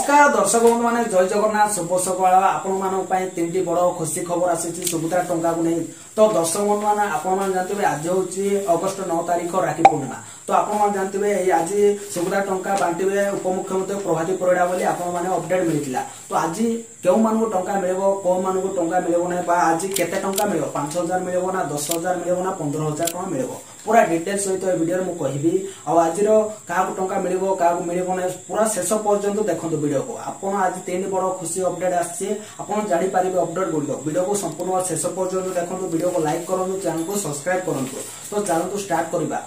नमस्कार दर्शक बंधु मैंने जय जगन्नाथ शुभ सकाल आपण तीन बड़ खुशी खबर आसी सुभद्रा टंका को नहीं। तो दर्शक बंधु मैंने आपण जानते आज हूँ अगस्ट 9 तारीख राखी पूर्णिमा। तो आप जानते आज सुभद्रा टंका बांटे उपमुख्यमंत्री प्रभाती परिड़ा बोली आपने अपडेट मिलता। तो आज क्यों मान को टंका मिल कौ मान को टंका मिल ना आज केते टंका मिल 5,000 मिल ना 10,000 मिल ना 15,000 टका मिल पूरा डिटेल सहित वीडियो में कहबी। आज क्या टंका मिल क्या मिल ना पूरा शेष पर्यंत देखो वीडियो को आप आज तीन बड़ खुशी अपडेट आप जापर अपडेट गुड़िक वीडियो को संपूर्ण शेष पर्यंत देखो वीडियो को लाइक करूँ चैनल को सब्सक्राइब करूँ। तो चलते स्टार्ट करवा।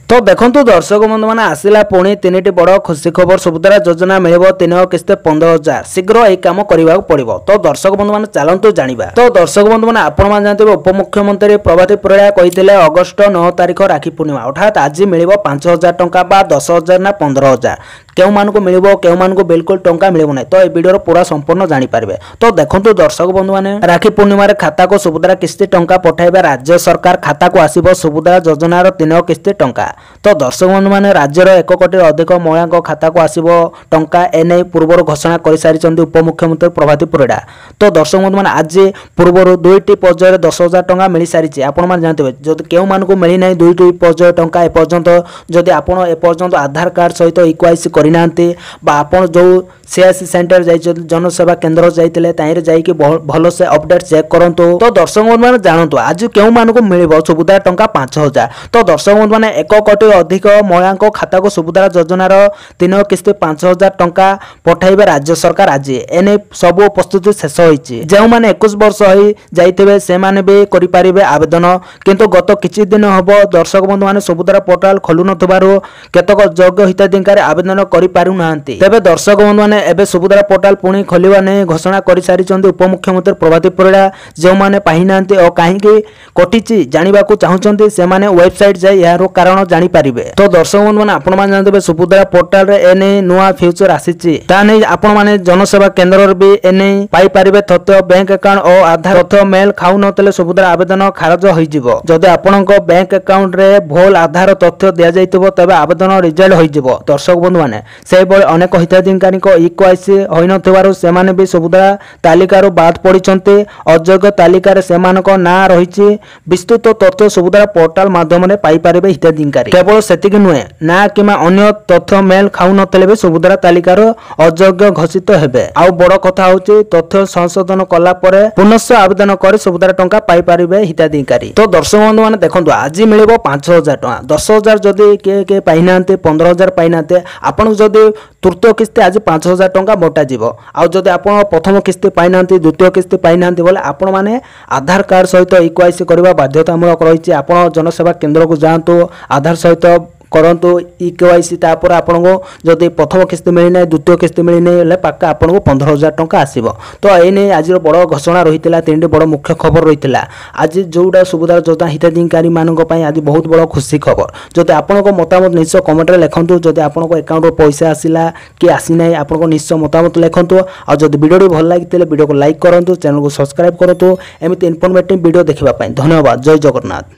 तो देखंतु दर्शक बंधु मैंने आसला पुणी तीन बड़ खुशी खबर सुभद्रा योजना मिल 3 किस्ती 15,000 शीघ्र यह कम करने पड़ो। तो दर्शक बंधु मैंने चलतु जाना। तो दर्शक बंधु मैंने आपण जानते उपमुख्यमंत्री प्रभाती परिड़ा कहते अगस्ट 9 तारीख राखी पूर्णिमा अर्थात आज मिल 5,000 टंका 10,000 ना 15,000 क्यों मान को मिल क्यों मान को बिल्कुल टंका मिल ना। तो ये वीडियो पूरा संपूर्ण जानीपारे। तो देखो दर्शक बंधु मैंने राखी पूर्णिमा खाता को सुभद्रा किस्ती टंका पठाइबा राज्य सरकार खाता को आसब सुभद्रा योजनार 3 किस्ती टंका। तो दर्शक बंधु मैंने राज्यर 1 कोटी अधिक महिला खाता को आसब टंका एने पूर्व घोषणा कर सारी उपमुख्यमंत्री प्रभाती परिड़ा। तो दर्शक बंधु मैंने आज पूर्व 2टी पर्यायर 10,000 टंका मिल सारी आपण जानते जब क्यों मान को मिलना 2टी पर्यायर टंका एपर्यंत जदि आप एपर्यंत आधार कार्ड सहित इक्वाइसी करना आपड़ जो सीएससी सेंटर जनसेवा केन्द्र जाइए भल से अपडेट चेक करूँ। तो दर्शक बंधु मैंने जानतु आज क्यों मान को मिल सुभद्रा टंका 5,000। तो दर्शक बंधु मैंने 1 कोटी अधिक महिला खाता को सुभद्रा योजनार 3 किस्ती 5,000 टंका पठाइबे राज्य सरकार आज एने सब प्रस्तुति शेष होती। जो मैंने 21 वर्ष हो जाइए से माने भी करें आवेदन किंतु गत किछि दिन हम दर्शक बंधु मैंने सुभद्रा पोर्टाल खोलु नथिबारु केतक योग्य हिताधिकारी आवेदन करि पारु नाहंती। तेबे दर्शक बंधु मैंने एबे सुभद्रा पोर्टाल पुणी खोलिबा नै घोषणा कर सारी उपमुख्यमंत्री प्रभाती परिड़ा। जो मैंने पाहि नाहंती और कहीं कटिछि जानिबा को चाहुचंती से माने वेबसाइट जाय यार कारण जानि पारिबे। तो दर्शक बंधु मैंने आपण माने जानते सुभद्रा पोर्टाल रे एने नुआ फ्यूचर आसीछि ता नै आपण माने जनसेवा केन्द्र रे भी एने पाई पारिबे तथ्य बैंक अकाउंट और आधार तथ्य मेल खाउ नतले सुभद्रा आवेदन खारज होई जिवो। जदि आपणक बैंक अकाउंट रे भूल आधार तथ्य दिया जाइतबो तबे आवेदन रिजेक्ट होई जिवो। दर्शक बंधु मैंने से अनेक हिताधिकारी इक्वाइसी होई नथिबारु सेमाने भी सुभद्रा तालिकारु बाद पड़िचंते अयोग्य तालिकार सेमानक ना रहिछि विस्तृत तथ्य सुभद्रा पोर्टाल माध्यम रे पाई पारिबे हिताधिकारी। केवल सेतिक नुहे ना किमा अन्य तथ्य मेल खाउ नथले भी सुभद्रा तालिकार अयोग्य घोषित हेबे। आउ बड़ कथा होछि तथ्य संशोधन कला परे पुनः आवेदन कर सुभद्रा टंका पाई पारिबे हिताधिकारी। तो दर्शक बंधु माने देखंतु आज मिलिबो 5,000 टंका 10,000 जदि के पाई नांते 15,000 पाई नांते आपण जदि तृतीय किस्ती आज 5,000 टंका बटा जीवो। आउ जदि आपण प्रथम किस्ती पाई नांते द्वितीय किस्ती पाई नांते बोले आपण माने आधार कार्ड सहित इक्वाइसी करबा बाध्यतामूलक रहिछि। आपण जनसेवा केन्द्र को जांतु आधार सहित करंतु इक्वाइसी तापर आपनको जदि प्रथम किस्ती मिलना द्वितीय किस्ती मिलना पक्का आपको 15,000 टंका आसीबो। तो एने आज बड़ घोषणा रही 3टी बड़ मुख्य खबर रही। आज जोटा सुभद्रा योजना हिताधिकारी मानक आज बहुत बड़ खुशी खबर। जदि आपनको मतामत निश्चय कमेंट रे लिखंतु। जदि आपनको अकाउंट रो पैसा आसिला कि आसी नै आपनको निश्चय मतामत लिखंतु। और जदि वीडियो भल लागितले वीडियो को लाइक करंतु चैनल को सब्सक्राइब करंतु। एमिति इन्फॉर्मेटिव वीडियो देखिबा पई धन्यवाद। जय जगन्नाथ।